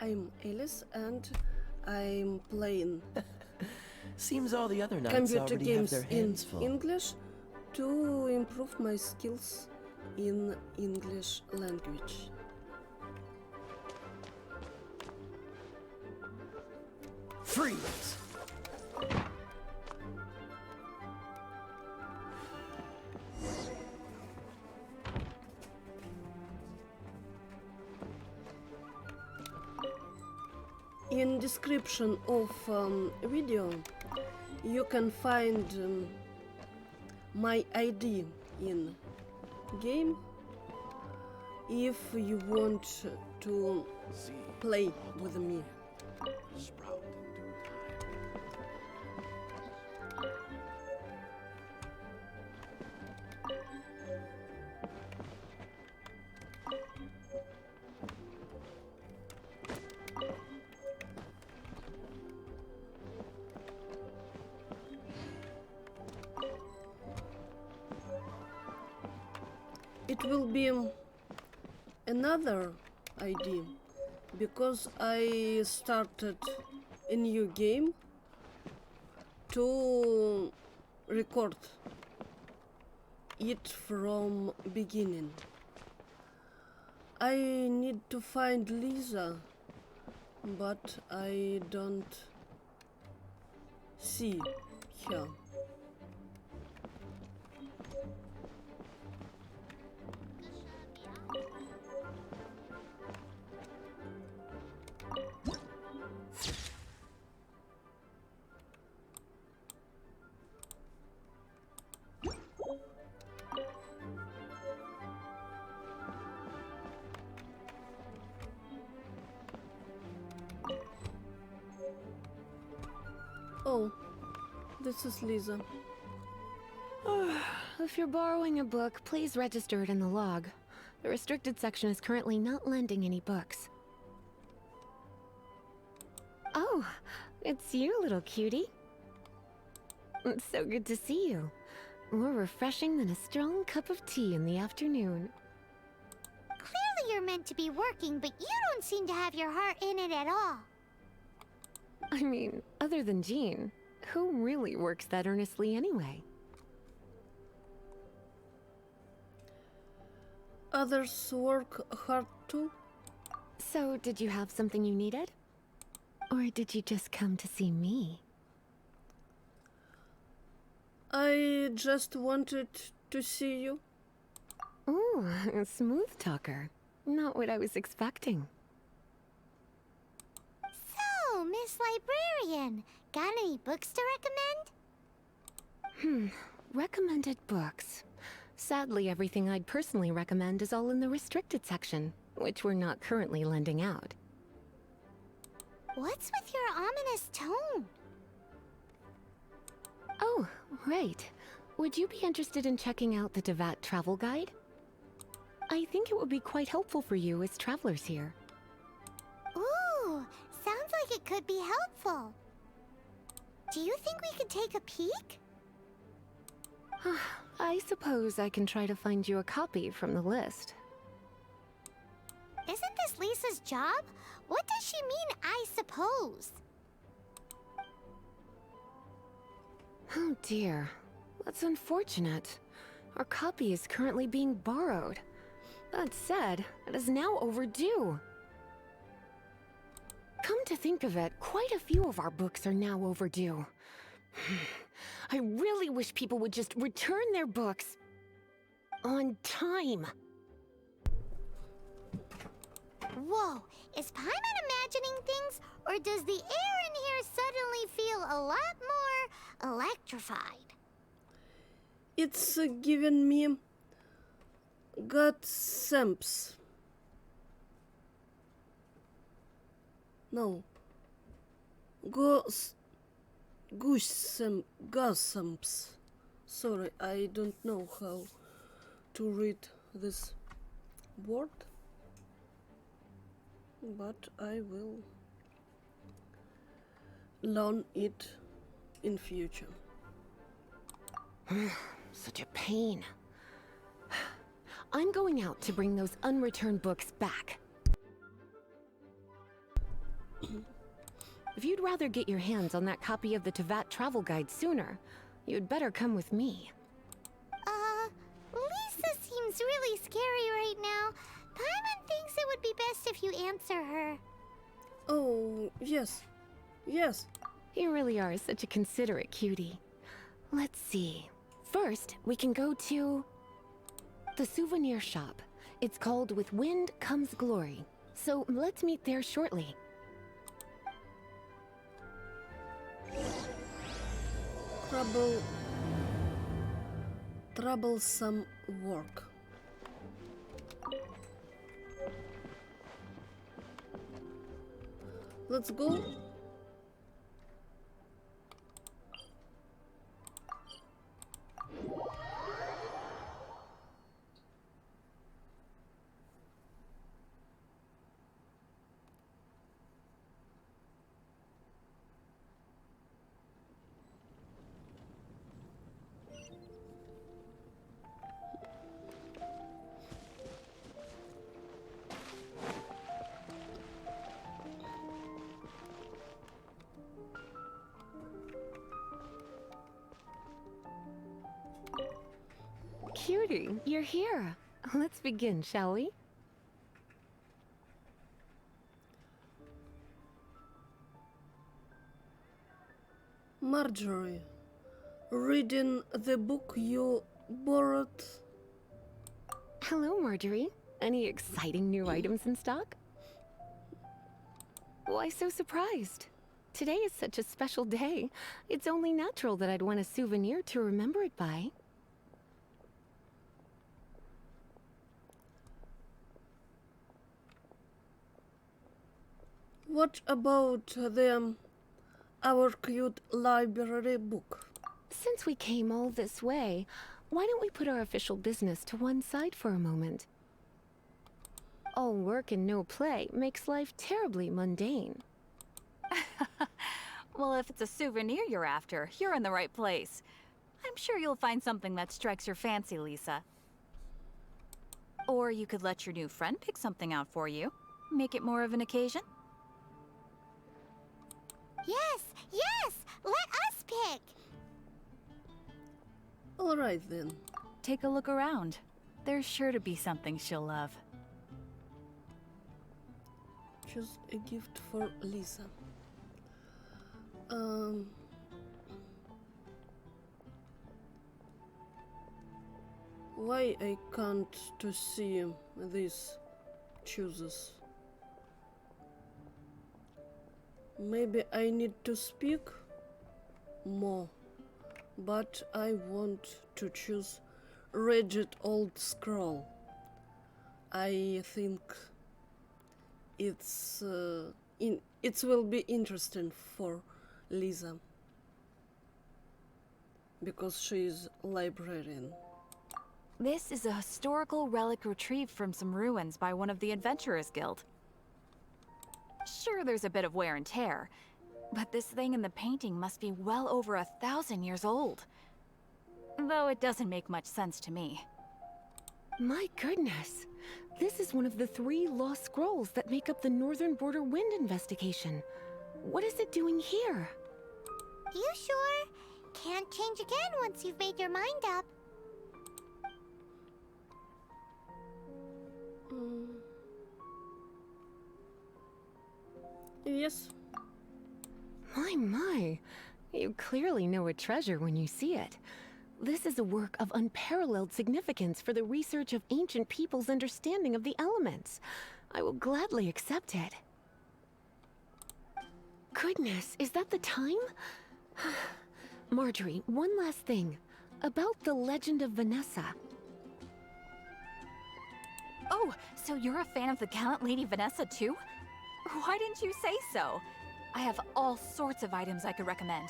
I'm Alice and I'm playing Seems all the other knights computer already have games their in hands full. English to improve my skills in English language. Freeze! In description of video you can find my ID in game if you want to play with me. It will be another ID because I started a new game to record it from beginning. I need to find Lisa, but I don't see her. Oh, this is Lisa. If you're borrowing a book, please register it in the log. The restricted section is currently not lending any books. Oh, it's you, little cutie. It's so good to see you. More refreshing than a strong cup of tea in the afternoon. Clearly you're meant to be working, but you don't seem to have your heart in it at all. I mean, other than Jean, who really works that earnestly anyway? Others work hard too. So, did you have something you needed? Or did you just come to see me? I just wanted to see you. Ooh, a smooth talker. Not what I was expecting. So, Miss Librarian, got any books to recommend? Recommended books. Sadly, everything I'd personally recommend is all in the restricted section, which we're not currently lending out. What's with your ominous tone? Oh, right. Would you be interested in checking out the Devat travel guide? I think it would be quite helpful for you as travelers here. Ooh, sounds like it could be helpful. Do you think we could take a peek? I suppose I can try to find you a copy from the list. Isn't this Lisa's job? What does she mean, I suppose? Oh dear, that's unfortunate. Our copy is currently being borrowed. That said, it is now overdue. Come to think of it, quite a few of our books are now overdue. I really wish people would just return their books on time. Whoa, is Paimon imagining things, or does the air in here suddenly feel a lot more electrified? It's given me goosebumps. No. Goosebumps. Sorry, I don't know how to read this word, but I will learn it in future. Such a pain. I'm going out to bring those unreturned books back. If you'd rather get your hands on that copy of the Tevat travel guide sooner, you'd better come with me. Lisa seems really scary right now. Paimon thinks it would be best if you answer her. Oh, yes. Yes. You really are such a considerate cutie. Let's see. First, we can go to the souvenir shop. It's called With Wind Comes Glory. So let's meet there shortly. Troublesome work. Let's go. Cutie, you're here. Let's begin, shall we? Marjorie, reading the book you borrowed. Hello, Marjorie. Any exciting new items in stock? Why so surprised? Today is such a special day. It's only natural that I'd want a souvenir to remember it by. What about our cute library book? Since we came all this way, why don't we put our official business to one side for a moment? All work and no play makes life terribly mundane. Well, if it's a souvenir you're after, you're in the right place. I'm sure you'll find something that strikes your fancy, Lisa. Or you could let your new friend pick something out for you. Make it more of an occasion. Yes, yes! Let us pick! All right then. Take a look around. There's sure to be something she'll love. Choose a gift for Lisa. Why I can't to see these chooses? Maybe I need to speak more, but I want to choose rigid old scroll. I think it will be interesting for Lisa because she is librarian. This is a historical relic retrieved from some ruins by one of the Adventurers Guild. Sure, there's a bit of wear and tear, but this thing in the painting must be well over 1,000 years old. Though it doesn't make much sense to me. My goodness! This is one of the 3 lost scrolls that make up the Northern Border Wind investigation. What is it doing here? You sure? Can't change again once you've made your mind up. Yes. My. You clearly know a treasure when you see it. This is a work of unparalleled significance for the research of ancient people's understanding of the elements. I will gladly accept it. Goodness, is that the time? Marjorie, one last thing. About the legend of Vanessa. Oh, so you're a fan of the gallant Lady Vanessa too? Why didn't you say so? I have all sorts of items I could recommend.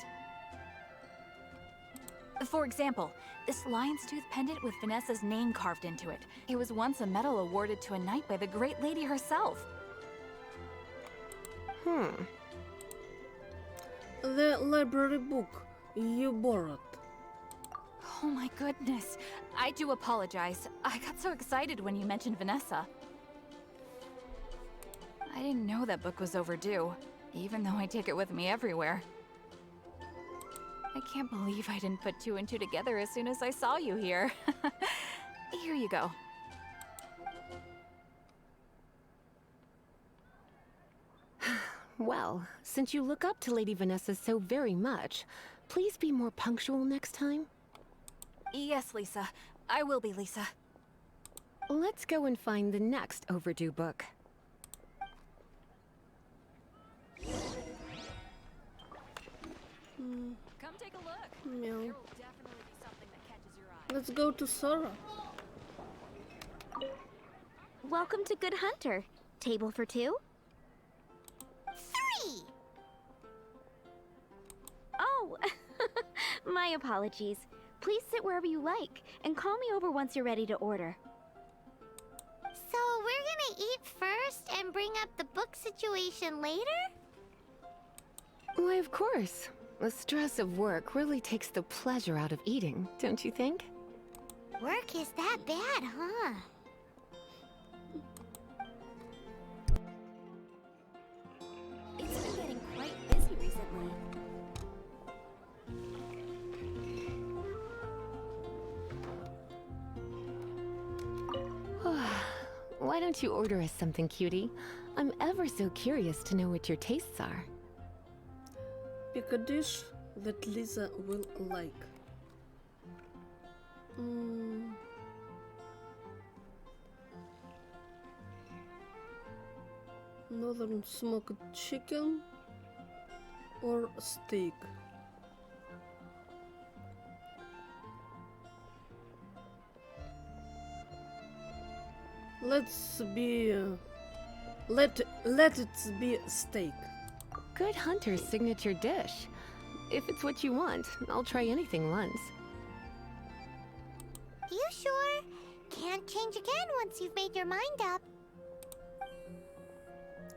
For example, this lion's tooth pendant with Vanessa's name carved into it. It was once a medal awarded to a knight by the great lady herself. The library book you borrowed. Oh my goodness. I do apologize. I got so excited when you mentioned Vanessa. I didn't know that book was overdue. even though I take it with me everywhere. I can't believe I didn't put two and two together as soon as I saw you here. Here you go. Well, since you look up to Lady Vanessa so very much, please be more punctual next time. Yes, Lisa. I will be, Lisa. Let's go and find the next overdue book. Come take a look. Meow. There will definitely be something that catches your eye. Let's go to Sora. Welcome to Good Hunter. Table for two? 3! Oh, my apologies. Please sit wherever you like, and call me over once you're ready to order. So we're gonna eat first and bring up the book situation later? Why, of course. The stress of work really takes the pleasure out of eating, don't you think? Work is that bad, huh? It's been getting quite busy recently. Why don't you order us something, cutie? I'm ever so curious to know what your tastes are. Pick a dish that Lisa will like. Northern smoked chicken or steak. Let's be let it be steak. Good Hunter's signature dish. If it's what you want, I'll try anything once. You sure? Can't change again once you've made your mind up.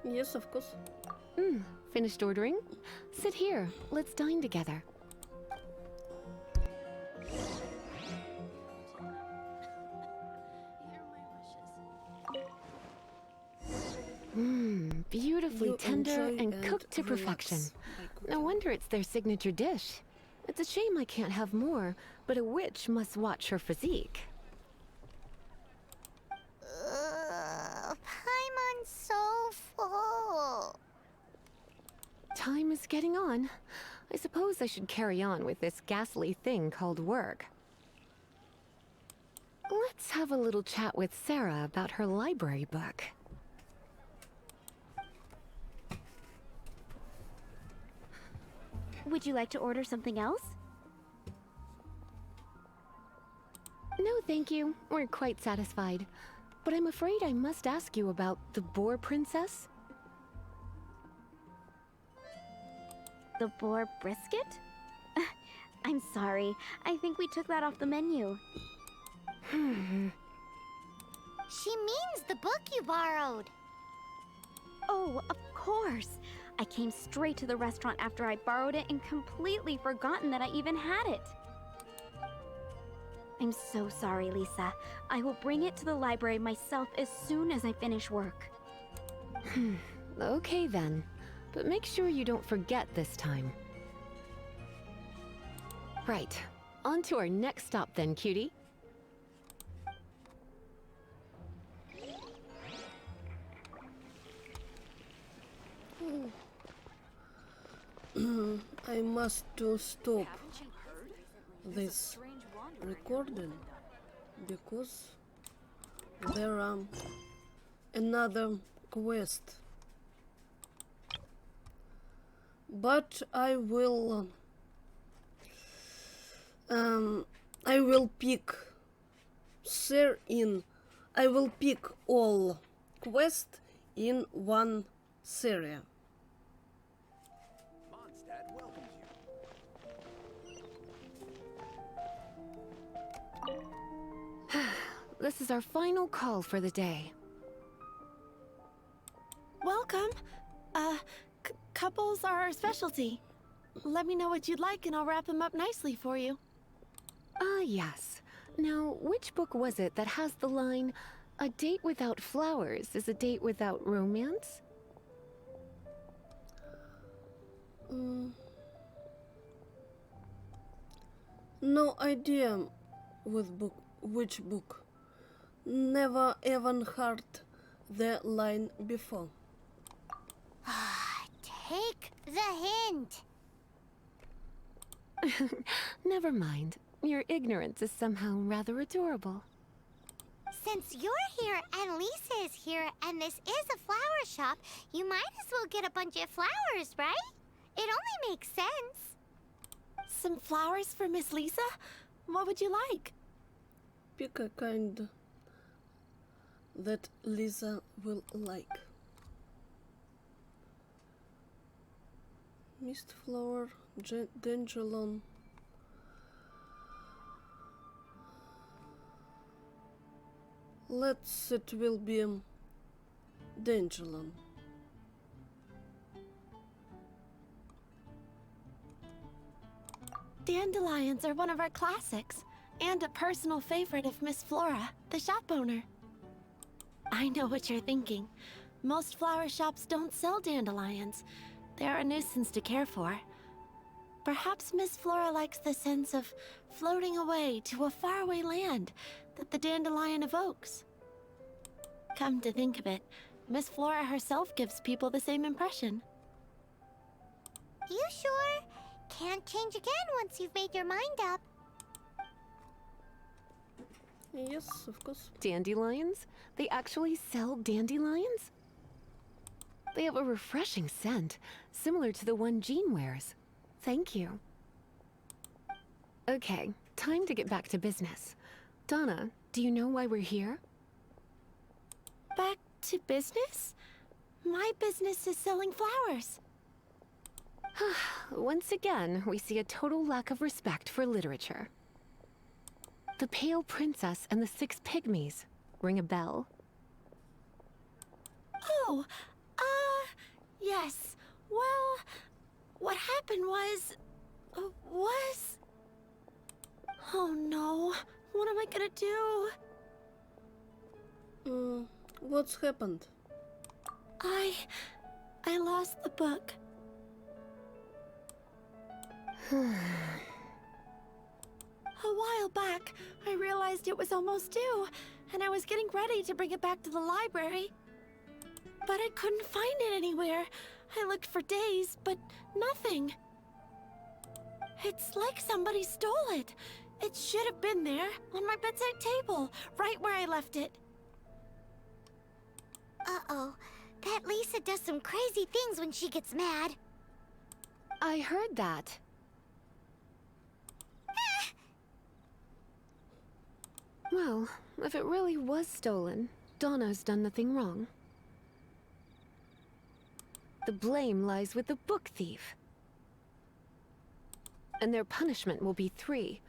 Yes, of course. Finished ordering? Sit here. Let's dine together. Beautifully You tender enjoy and cooked to relax perfection. by No cooking. wonder it's their signature dish. It's a shame I can't have more, but a witch must watch her physique. Paimon's so full. Time is getting on. I suppose I should carry on with this ghastly thing called work. Let's have a little chat with Sarah about her library book. Would you like to order something else? No, thank you. We're quite satisfied. But I'm afraid I must ask you about the Boar Princess. The boar brisket? I'm sorry. I think we took that off the menu. She means the book you borrowed. Oh, of course. I came straight to the restaurant after I borrowed it and completely forgotten that I even had it. I'm so sorry, Lisa. I will bring it to the library myself as soon as I finish work. Okay then. But make sure you don't forget this time. Right. On to our next stop then, cutie. I must stop this recording because there are another quest. But I will pick I will pick all quests in one series. Mondstadt welcomes you. This is our final call for the day. Welcome. Couples are our specialty. Let me know what you'd like and I'll wrap them up nicely for you. Ah, yes. Now, which book was it that has the line, "A date without flowers is a date without romance"? Mm. No idea which book. Never even heard the line before. Take the hint. Never mind. Your ignorance is somehow rather adorable. Since you're here and Lisa is here and this is a flower shop, you might as well get a bunch of flowers, right? It only makes sense. Some flowers for Miss Lisa? What would you like? Pick a kind that Lisa will like. Mist flower, dandelion. Let's it will be dandelion. Dandelions are one of our classics, and a personal favorite of Miss Flora, the shop owner. I know what you're thinking. Most flower shops don't sell dandelions. They're a nuisance to care for. Perhaps Miss Flora likes the sense of floating away to a faraway land that the dandelion evokes. Come to think of it, Miss Flora herself gives people the same impression. You sure? Can't change again once you've made your mind up. Yes, of course. Dandelions? They actually sell dandelions? They have a refreshing scent, similar to the one Jean wears. Thank you. Okay, time to get back to business. Donna, do you know why we're here? Back to business? My business is selling flowers. Once again, we see a total lack of respect for literature. The Pale Princess and the Six Pygmies. Ring a bell? Oh, yes. Well, what happened was... Oh no, what am I gonna do? What's happened? I lost the book. A while back, I realized it was almost due, and I was getting ready to bring it back to the library. But I couldn't find it anywhere. I looked for days, but nothing. It's like somebody stole it. It should have been there, on my bedside table, right where I left it. Uh-oh. That Lisa does some crazy things when she gets mad. I heard that. Well, if it really was stolen, Donna's done nothing wrong. The blame lies with the book thief. And their punishment will be 10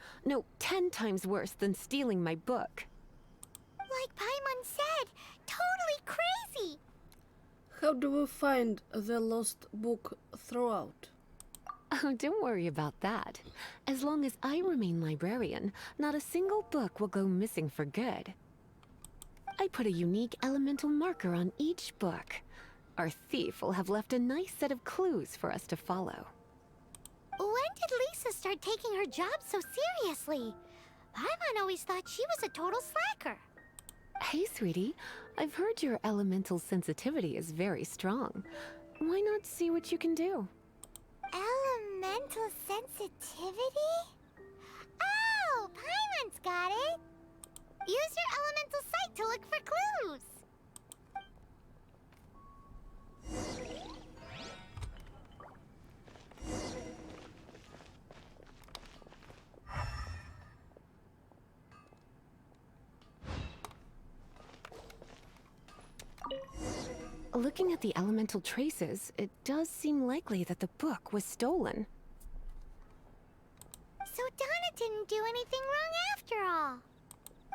times worse than stealing my book. Like Paimon said, totally crazy. How do we find the lost book throughout? Oh, don't worry about that. As long as I remain librarian, not a single book will go missing for good. I put a unique elemental marker on each book. Our thief will have left a nice set of clues for us to follow. When did Lisa start taking her job so seriously? Paimon always thought she was a total slacker. Hey, sweetie. I've heard your elemental sensitivity is very strong. Why not see what you can do? Elemental sensitivity? Oh, Paimon's got it. Use your elemental sight to look for clues. Looking at the elemental traces, it does seem likely that the book was stolen. So Donna didn't do anything wrong after all.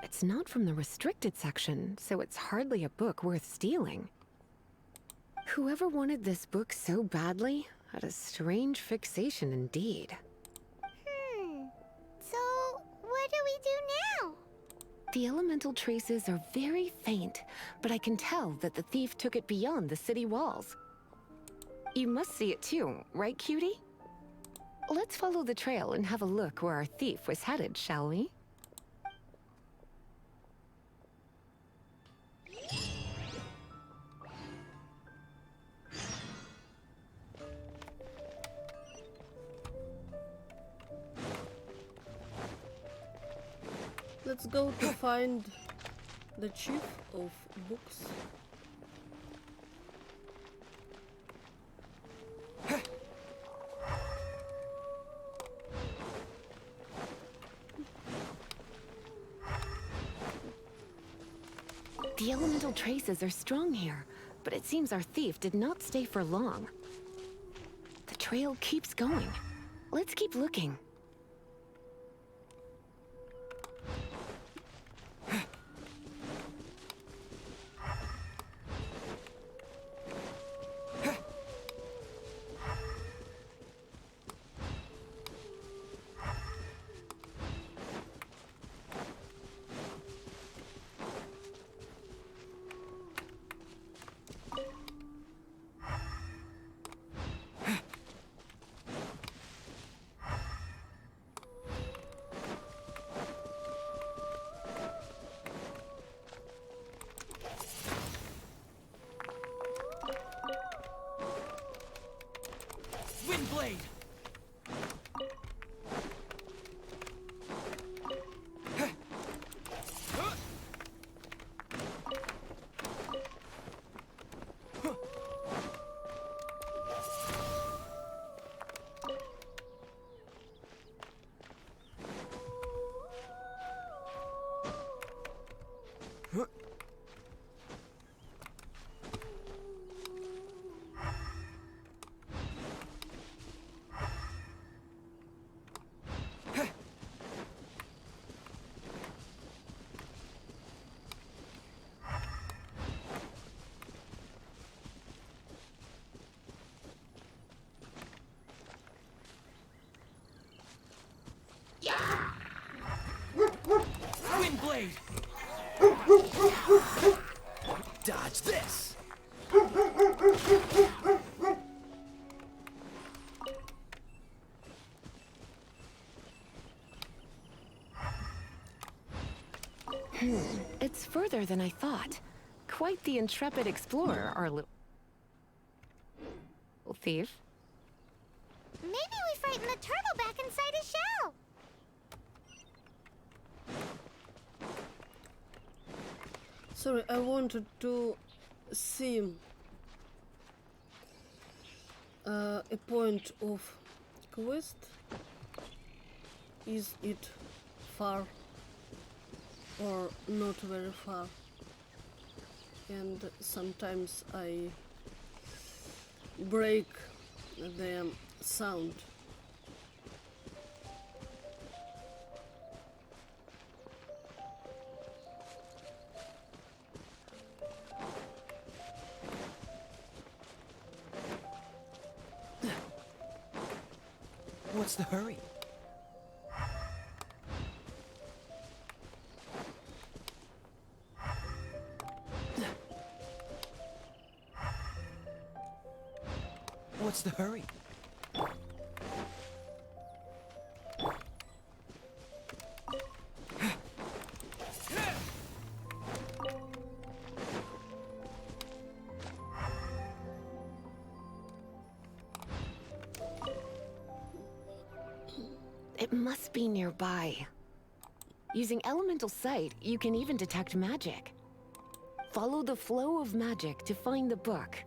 It's not from the restricted section, so it's hardly a book worth stealing. Whoever wanted this book so badly had a strange fixation indeed. So what do we do now? The elemental traces are very faint, but I can tell that the thief took it beyond the city walls. You must see it too, right, cutie? Let's follow the trail and have a look where our thief was headed, shall we? Let's go to find the chief of books. The elemental traces are strong here, but it seems our thief did not stay for long. The trail keeps going. Let's keep looking. Windblade! Windblade! Dodge this! It's further than I thought. Quite the intrepid explorer, our little thief. Maybe we frightened the turtle back inside his shell. Sorry, I wanted to see a point of quest. Is it far or not very far? And sometimes I break the sound. What's the hurry? What's the hurry? It must be nearby. Using elemental sight, you can even detect magic. Follow the flow of magic to find the book.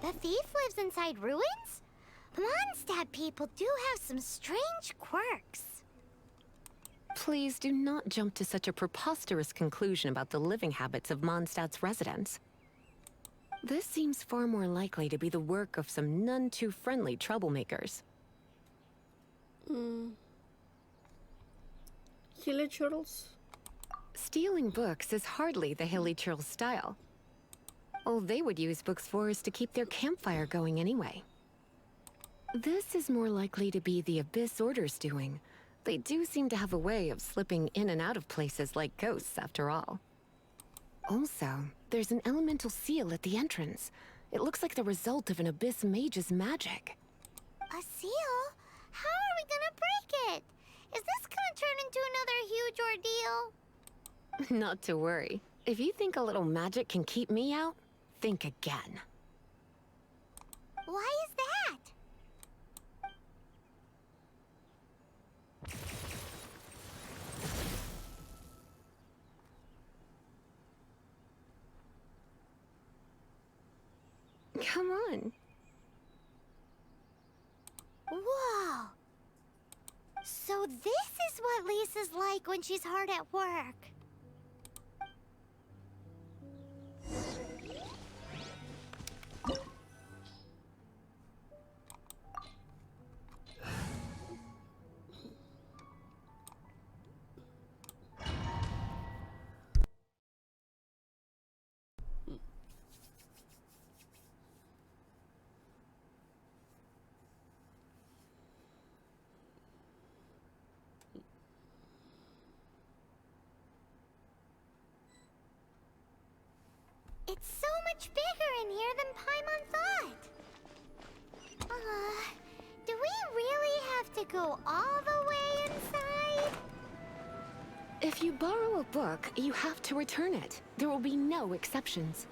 The thief lives inside ruins? Mondstadt people do have some strange quirks. Please do not jump to such a preposterous conclusion about the living habits of Mondstadt's residents. This seems far more likely to be the work of some none too friendly troublemakers. Hilly churls? Stealing books is hardly the Hilly Churls style. All they would use books for is to keep their campfire going anyway. This is more likely to be the Abyss Order's doing. They do seem to have a way of slipping in and out of places like ghosts, after all. Also, there's an elemental seal at the entrance. It looks like the result of an Abyss mage's magic. A seal? How are we gonna break it? Is this gonna turn into another huge ordeal? Not to worry. If you think a little magic can keep me out, think again. Why is that? Come on. Whoa! So this is what Lisa's like when she's hard at work. It's so much bigger in here than Paimon thought. Do we really have to go all the way inside? If you borrow a book, you have to return it. There will be no exceptions.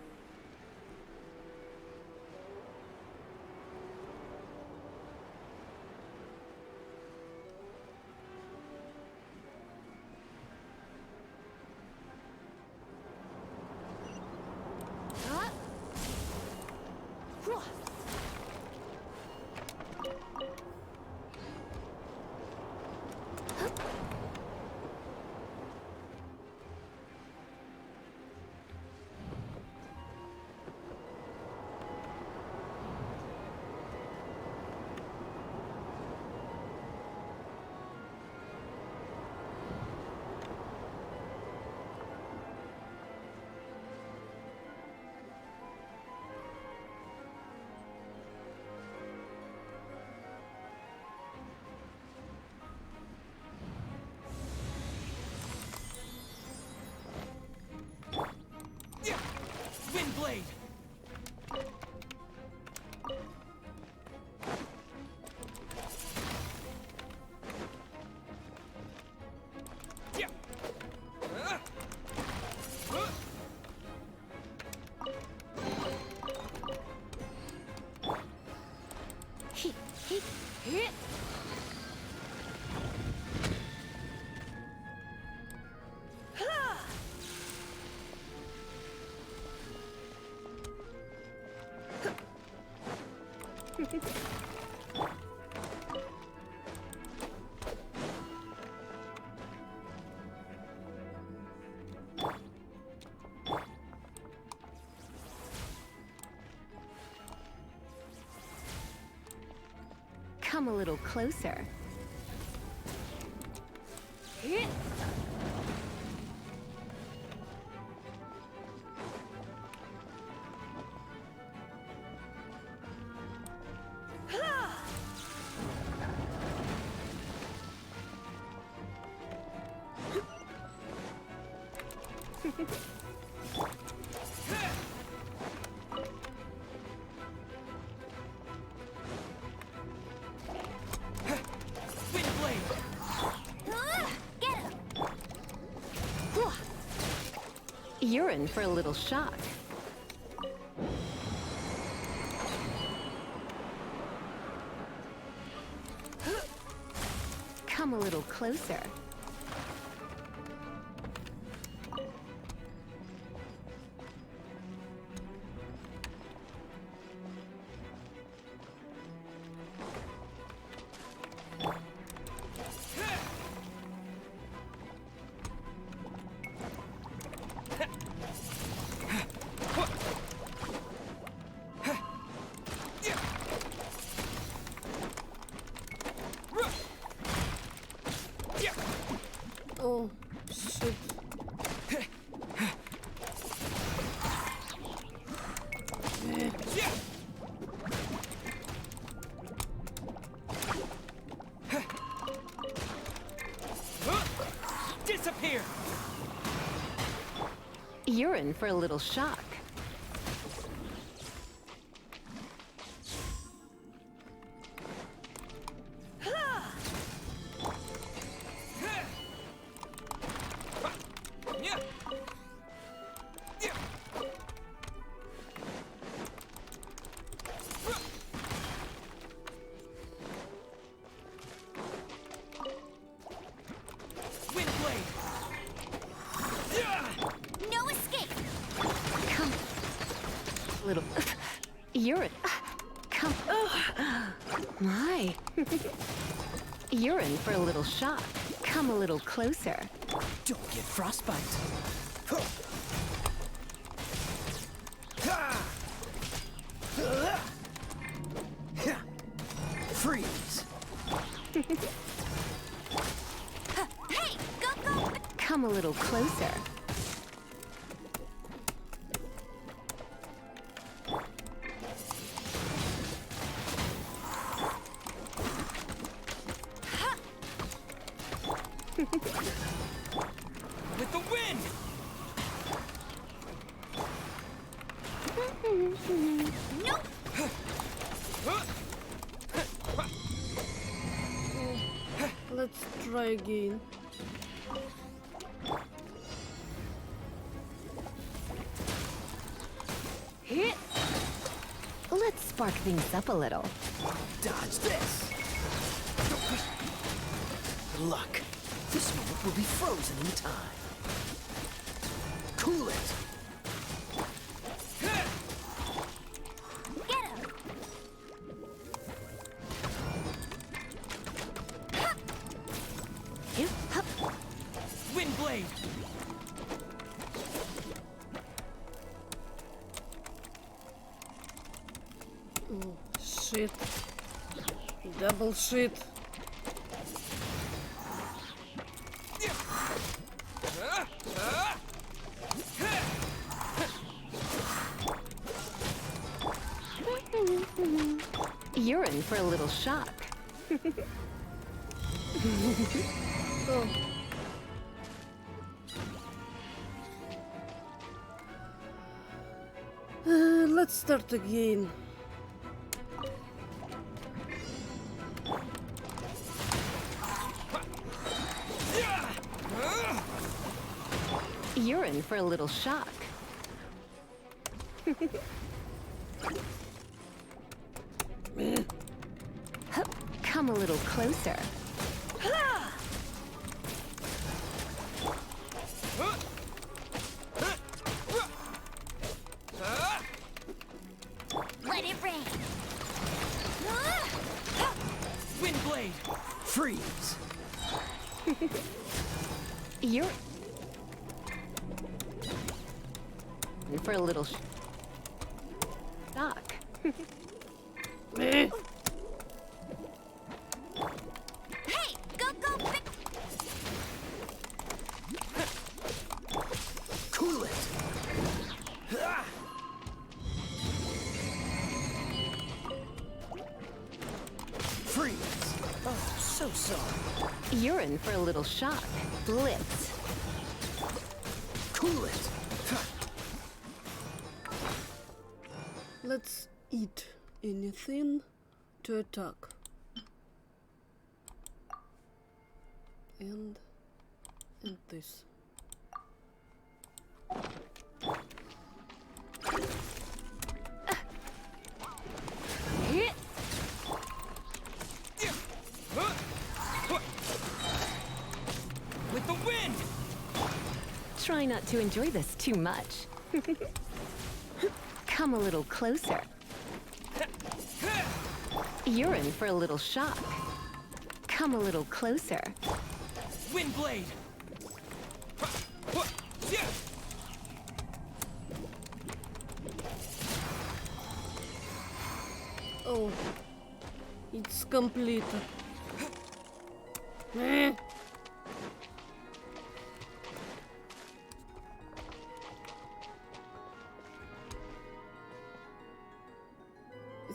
Wind blade! Yeah. Come a little closer. Wind blade! Get him! You're in for a little shock. Come a little closer. Shit. Yeah. Disappear. You're in for a little shock. Yeah. Yeah. Wind blade. Yeah. No escape! Come. Little. You're in. Come. My. You're in for a little shock. Come a little closer. Don't get frostbite. Huh. Ha! Yeah. Freeze. Hey, go! Come a little closer. With the wind. Nope! Let's try again. Let's spark things up a little. Dodge this. Good luck. This moment will be frozen in time. Cool it. Get him! Wind blade. Oh, shit. Double shit. You're in for a little shock. Oh. Let's start again. You're in for a little shock. Come a little closer. Let it rain! Wind blade. Freeze. You're in for a little shock. Eh. Hey, go! Cool it. Ah! Freeze. Oh, so sorry. You're in for a little shock. Blitz. Cool it. Let's eat anything to attack. And this. With the wind. Try not to enjoy this too much. Come a little closer. You're in for a little shock. Come a little closer. Wind blade. Yeah. Oh, it's complete. Eh.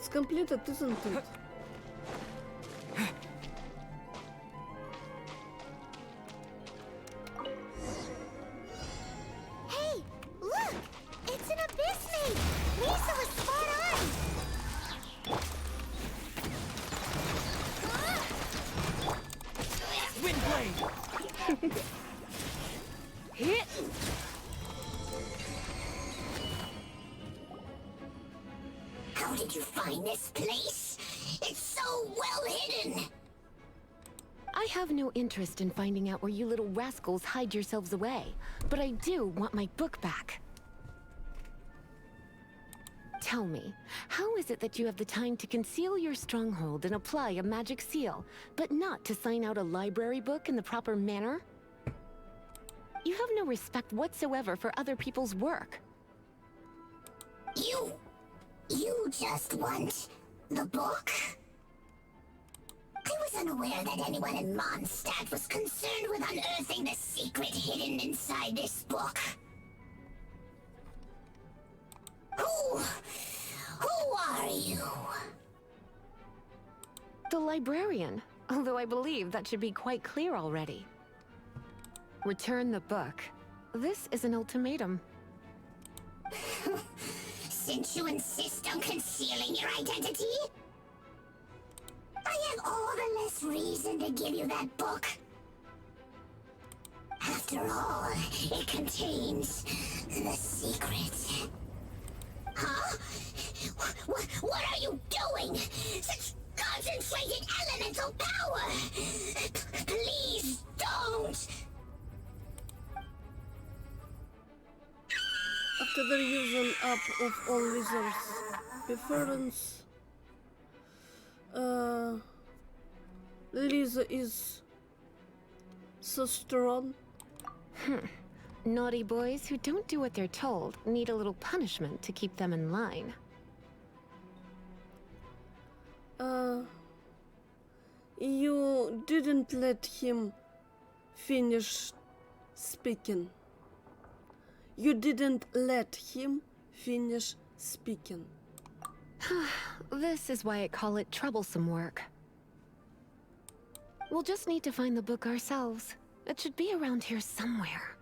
It's completed, isn't it? Hey, look! It's an abyss mate! Lisa was spot on! Windblade! Hit! How did you find this place? It's so well hidden! I have no interest in finding out where you little rascals hide yourselves away, but I do want my book back. Tell me, how is it that you have the time to conceal your stronghold and apply a magic seal, but not to sign out a library book in the proper manner? You have no respect whatsoever for other people's work. You just want the book? I was unaware that anyone in Mondstadt was concerned with unearthing the secret hidden inside this book. Who are you? The librarian, although I believe that should be quite clear already. Return the book. This is an ultimatum. Since you insist on concealing your identity, I have all the less reason to give you that book. After all, it contains the secret. Huh? What are you doing? Such concentrated elemental power! Please don't! After the using up of all lizards' preference, Lisa is so strong. Naughty boys who don't do what they're told need a little punishment to keep them in line. You didn't let him finish speaking. You didn't let him finish speaking. This is why I call it troublesome work. We'll just need to find the book ourselves. It should be around here somewhere.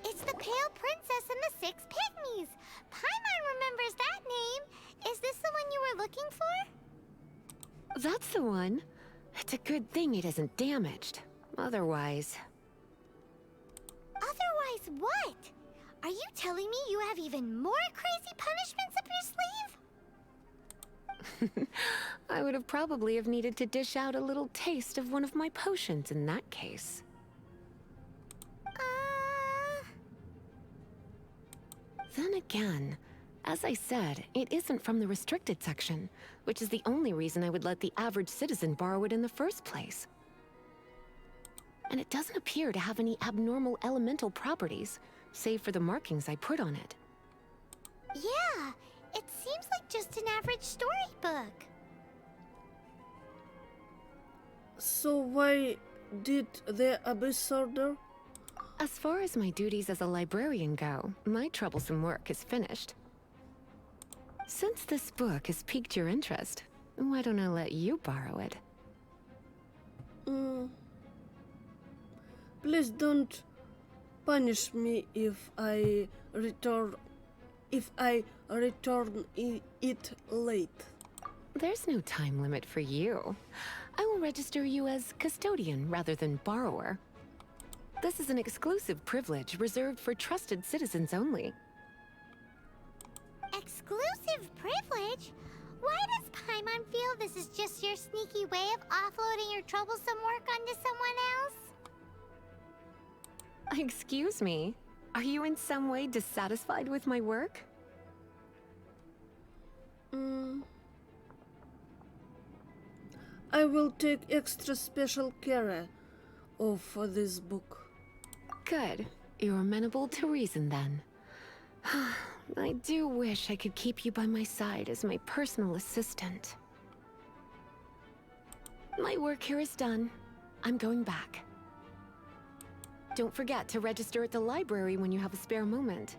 It's the Pale Princess and the Six Pygmies! Paimon remembers that name! Is this the one you were looking for? That's the one. It's a good thing it isn't damaged. Otherwise... Otherwise what? Are you telling me you have even more crazy punishments up your sleeve? I would have probably have needed to dish out a little taste of one of my potions in that case. Then again, as I said, it isn't from the restricted section, which is the only reason I would let the average citizen borrow it in the first place. And it doesn't appear to have any abnormal elemental properties, save for the markings I put on it. Yeah, it seems like just an average storybook. So why did the Abyss order? As far as my duties as a librarian go, my troublesome work is finished. Since this book has piqued your interest, why don't I let you borrow it? Please don't punish me if I return it late. There's no time limit for you. I will register you as custodian rather than borrower. This is an exclusive privilege reserved for trusted citizens only. Exclusive privilege? Why does Paimon feel this is just your sneaky way of offloading your troublesome work onto someone else? Excuse me, are you in some way dissatisfied with my work? I will take extra special care of this book. Good. You're amenable to reason then. I do wish I could keep you by my side as my personal assistant. My work here is done. I'm going back. Don't forget to register at the library when you have a spare moment.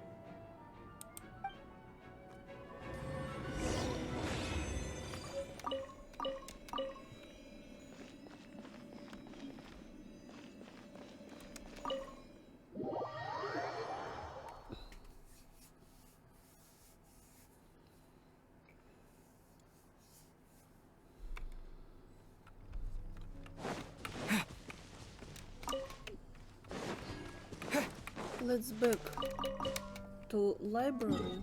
Let's back to library.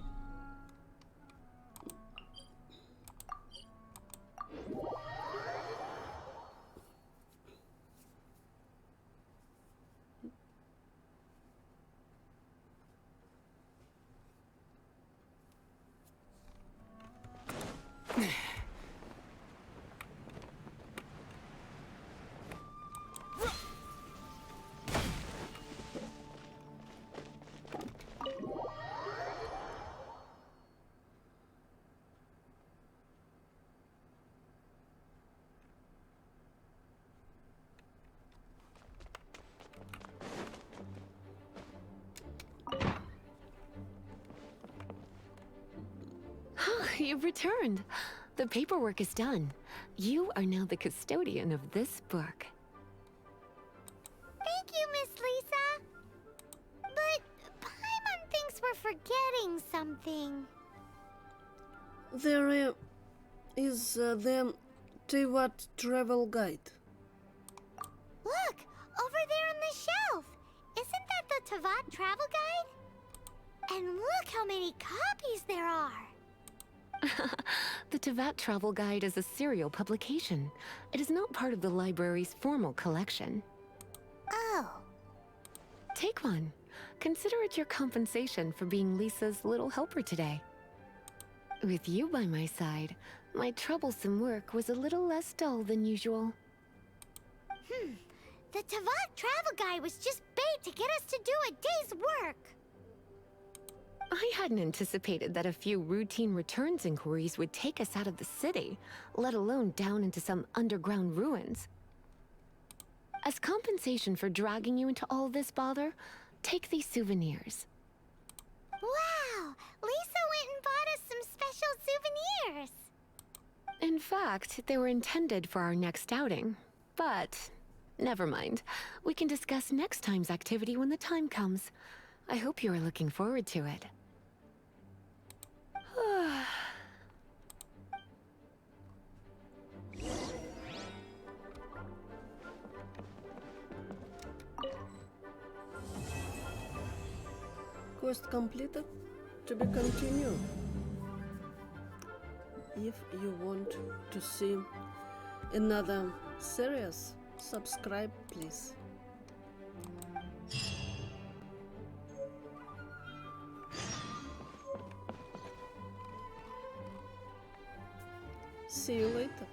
You've returned. The paperwork is done. You are now the custodian of this book. Thank you, Miss Lisa. But Paimon thinks we're forgetting something. There is the Teyvat travel guide. Look, over there on the shelf. Isn't that the Teyvat travel guide? And look how many copies there are. The Teyvat Travel Guide is a serial publication. It is not part of the library's formal collection. Oh. Take one. Consider it your compensation for being Lisa's little helper today. With you by my side, my troublesome work was a little less dull than usual. The Teyvat travel guide was just bait to get us to do a day's work. I hadn't anticipated that a few routine returns inquiries would take us out of the city, let alone down into some underground ruins. As compensation for dragging you into all this bother, take these souvenirs. Wow! Lisa went and bought us some special souvenirs. In fact, they were intended for our next outing. But, never mind. We can discuss next time's activity when the time comes. I hope you are looking forward to it. Quest completed. To be continued. If you want to see another series, subscribe please. See you later.